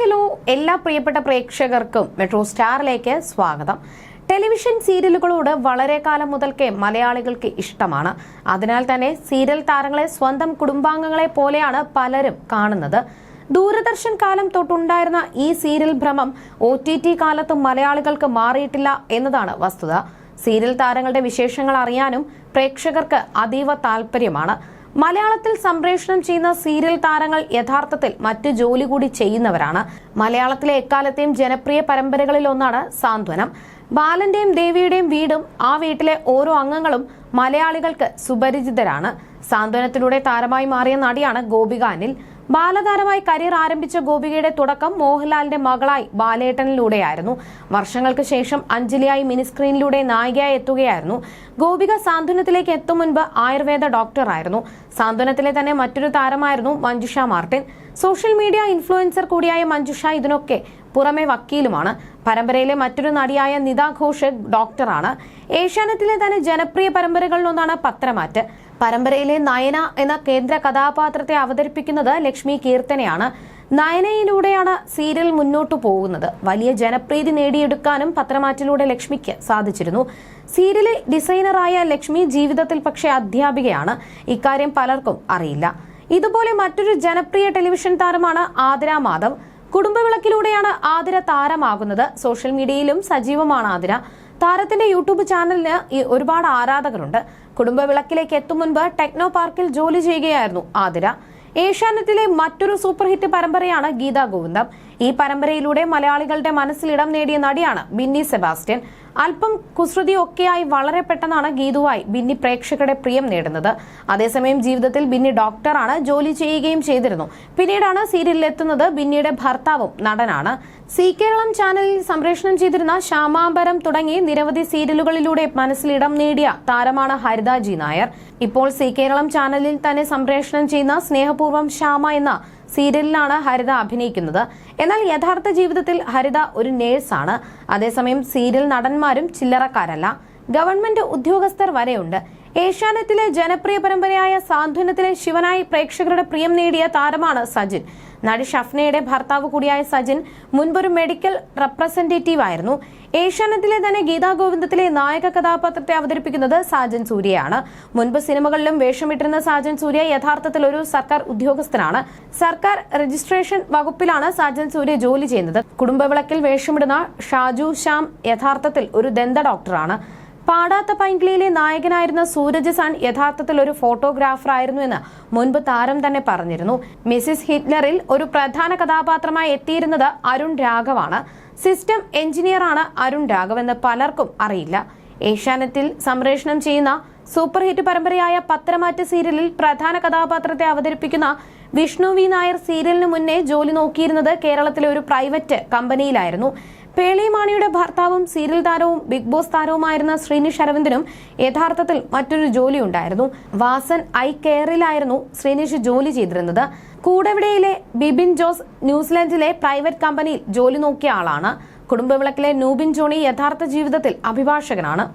Hello എല്ലാ പ്രിയപ്പെട്ട പ്രേക്ഷകർക്കും മെട്രോ സ്റ്റാറിലേക്ക് സ്വാഗതം. ടെലിവിഷൻ സീരിയലുകളോട് വളരെ കാലം മുതൽക്കേ മലയാളികൾക്ക് ഇഷ്ടമാണ്. അതിനാൽ തന്നെ സീരിയൽ താരങ്ങളെ സ്വന്തം കുടുംബാംഗങ്ങളെ പോലെയാണ് പലരും കാണുന്നത്. ദൂരദർശൻ കാലം തൊട്ടുണ്ടായിരുന്ന ഈ സീരിയൽ ഭ്രമം OTT കാലത്തും മലയാളികൾക്ക് മാറിയിട്ടില്ല എന്നതാണ് വസ്തുത. സീരിയൽ താരങ്ങളുടെ വിശേഷങ്ങൾ അറിയാനും പ്രേക്ഷകർക്ക് അതീവ താല്പര്യമാണ്. മലയാളത്തിൽ സംപ്രേഷണം ചെയ്യുന്ന സീരിയൽ താരങ്ങൾ യഥാർത്ഥത്തിൽ മറ്റു ജോലി കൂടി ചെയ്യുന്നവരാണ്. മലയാളത്തിലെ എക്കാലത്തെയും ജനപ്രിയ പരമ്പരകളിൽ ഒന്നാണ് സാന്ത്വനം. ബാലന്റെയും ദേവിയുടെയും വീടും ആ വീട്ടിലെ ഓരോ അംഗങ്ങളും മലയാളികൾക്ക് സുപരിചിതരാണ്. സാന്ത്വനത്തിലൂടെ താരമായി മാറിയ നടിയാണ് ഗോപിക അനിൽ. ബാലതാരമായി കരിയർ ആരംഭിച്ച ഗോപികയുടെ തുടക്കം മോഹൻലാലിന്റെ മകളായി ബാലേട്ടനിലൂടെയായിരുന്നു. വർഷങ്ങൾക്ക് ശേഷം അഞ്ജലിയായി മിനിസ്ക്രീനിലൂടെ നായികയായി എത്തുകയായിരുന്നു. ഗോപിക സാന്ത്വനത്തിലേക്ക് എത്തും മുൻപ് ആയുർവേദ ഡോക്ടറായിരുന്നു. സാന്ത്വനത്തിലെ തന്നെ മറ്റൊരു താരമായിരുന്നു Manjusha Martin. Social media influencer കൂടിയായ മഞ്ജുഷ ഇതിനൊക്കെ പുറമെ വക്കീലുമാണ്. പരമ്പരയിലെ മറ്റൊരു നടിയായ നിത ഘോഷ് ഡോക്ടറാണ്. ഏഷ്യാനെറ്റിലെ തന്നെ ജനപ്രിയ പരമ്പരകളിലൊന്നാണ് പത്രമാറ്റ്. പരമ്പരയിലെ നയന എന്ന കേന്ദ്ര കഥാപാത്രത്തെ അവതരിപ്പിക്കുന്നത് ലക്ഷ്മി കീർത്തനയാണ്. നയനയിലൂടെയാണ് സീരിയൽ മുന്നോട്ടു പോകുന്നത്. വലിയ ജനപ്രീതി നേടിയെടുക്കാനും പത്രമാറ്റിലൂടെ ലക്ഷ്മിക്ക് സാധിച്ചിരുന്നു. സീരിയലിൽ ഡിസൈനറായ ലക്ഷ്മി ജീവിതത്തിൽ പക്ഷേ അധ്യാപികയാണ്. ഇക്കാര്യം പലർക്കും അറിയില്ല. ഇതുപോലെ മറ്റൊരു ജനപ്രിയ ടെലിവിഷൻ താരമാണ് ആതിര മാധവ്. കുടുംബവിളക്കിലൂടെയാണ് ആതിര താരമാകുന്നത്. സോഷ്യൽ മീഡിയയിലും സജീവമാണ് ആതിര. താരത്തിന്റെ യൂട്യൂബ് ചാനലിന് ഒരുപാട് ആരാധകരുണ്ട്. കുടുംബവിളക്കിലേക്ക് എത്തും മുൻപ് ടെക്നോ പാർക്കിൽ ജോലി ചെയ്യുകയായിരുന്നു ആതിര. ഏഷ്യാനെറ്റിലെ മറ്റൊരു സൂപ്പർ ഹിറ്റ് പരമ്പരയാണ് ഗീതാ ഗോവിന്ദം. ഈ പരമ്പരയിലൂടെ മലയാളികളുടെ മനസ്സിലിടം നേടിയ നടിയാണ് ബിന്നി സെബാസ്റ്റ്യൻ. അല്പം കുസൃതിയൊക്കെയായി വളരെ പെട്ടെന്നാണ് ഗീതുവായി ബിന്നി പ്രേക്ഷകരുടെ പ്രിയം നേടുന്നത്. അതേസമയം ജീവിതത്തിൽ ബിന്നി ഡോക്ടറാണ്, ജോലി ചെയ്യുകയും ചെയ്തിരുന്നു. പിന്നീടാണ് സീരിയലിൽ എത്തുന്നത്. ബിന്നിയുടെ ഭർത്താവും നടനാണ്. സി കേരളം ചാനലിൽ സംപ്രേഷണം ചെയ്തിരുന്ന ശ്യാമാംബരം തുടങ്ങി നിരവധി സീരിയലുകളിലൂടെ മനസ്സിലിടം നേടിയ താരമാണ് ഹരിത ജി നായർ. ഇപ്പോൾ സി കേരളം ചാനലിൽ തന്നെ സംപ്രേഷണം ചെയ്യുന്ന സ്നേഹപൂർവ്വം ശ്യാമ എന്ന സീരിയലിലാണ് ഹരിത അഭിനയിക്കുന്നത്. എന്നാൽ യഥാർത്ഥ ജീവിതത്തിൽ ഹരിത ഒരു നേഴ്സാണ്. അതേസമയം സീരിയൽ നടന്മാരും ചില്ലറക്കാരല്ല, ഗവൺമെന്റ് ഉദ്യോഗസ്ഥർ വരെയുണ്ട്. ഏഷ്യാനെറ്റിലെ ജനപ്രിയ പരമ്പരയായ സാന്ത്വനത്തിലെ ശിവനായി പ്രേക്ഷകരുടെ പ്രിയം നേടിയ താരമാണ് സജിൻ. നടി ഷഫ്നയുടെ ഭർത്താവ് കൂടിയായ സജിൻ മുൻപൊരു മെഡിക്കൽ റെപ്രസെന്റേറ്റീവ് ആയിരുന്നു. ഏഷ്യാനെറ്റിലെ തന്നെ ഗീതാ ഗോവിന്ദത്തിലെ നായക കഥാപാത്രത്തെ അവതരിപ്പിക്കുന്നത് സാജൻ സൂര്യയാണ്. മുൻപ് സിനിമകളിലും വേഷമിട്ടിരുന്ന സാജൻ സൂര്യ യഥാർത്ഥത്തിൽ ഒരു സർക്കാർ ഉദ്യോഗസ്ഥനാണ്. സർക്കാർ രജിസ്ട്രേഷൻ വകുപ്പിലാണ് സാജൻ സൂര്യ ജോലി ചെയ്യുന്നത്. കുടുംബവിളക്കിൽ വേഷമിടുന്ന ഷാജു ശ്യാം യഥാർത്ഥത്തിൽ ഒരു ദന്ത ഡോക്ടറാണ്. പാടാത്ത പൈങ്കിളിയിലെ നായകനായിരുന്ന സൂരജ് സാൻ യഥാർത്ഥത്തിൽ ഒരു ഫോട്ടോഗ്രാഫറായിരുന്നു എന്ന് മുൻപ് താരം തന്നെ പറഞ്ഞിരുന്നു. മിസിസ് ഹിറ്റ്ലറിൽ ഒരു പ്രധാന കഥാപാത്രമായി എത്തിയിരുന്നത് അരുൺ രാഘവാണ്. സിസ്റ്റം എഞ്ചിനീയറാണ് അരുൺ രാഘവ് എന്ന് പലർക്കും അറിയില്ല. ഏഷ്യാനെറ്റിൽ സംപ്രേഷണം ചെയ്യുന്ന സൂപ്പർ ഹിറ്റ് പരമ്പരയായ പത്രമാറ്റ് സീരിയലിൽ പ്രധാന കഥാപാത്രത്തെ അവതരിപ്പിക്കുന്ന വിഷ്ണു വി നായർ സീരിയലിന് മുന്നേ ജോലി നോക്കിയിരുന്നത് കേരളത്തിലെ ഒരു പ്രൈവറ്റ് കമ്പനിയിലായിരുന്നു. പേളിമാണിയുടെ ഭർത്താവും സീരിയൽ താരവും ബിഗ് ബോസ് താരവുമായിരുന്ന ശ്രീനിഷ് അരവിന്ദനും യഥാർത്ഥത്തിൽ മറ്റൊരു ജോലി ഉണ്ടായിരുന്നു. വാസൻ ഐ കെയറിലായിരുന്നു ശ്രീനിഷ് ജോലി ചെയ്തിരുന്നത്. കൂടെവിടയിലെ ബിബിൻ ജോസ് ന്യൂസിലൻഡിലെ പ്രൈവറ്റ് കമ്പനിയിൽ ജോലി നോക്കിയ ആളാണ്. കുടുംബവിളക്കിലെ നൂബിൻ ജോണി യഥാർത്ഥ ജീവിതത്തിൽ അഭിഭാഷകനാണ്.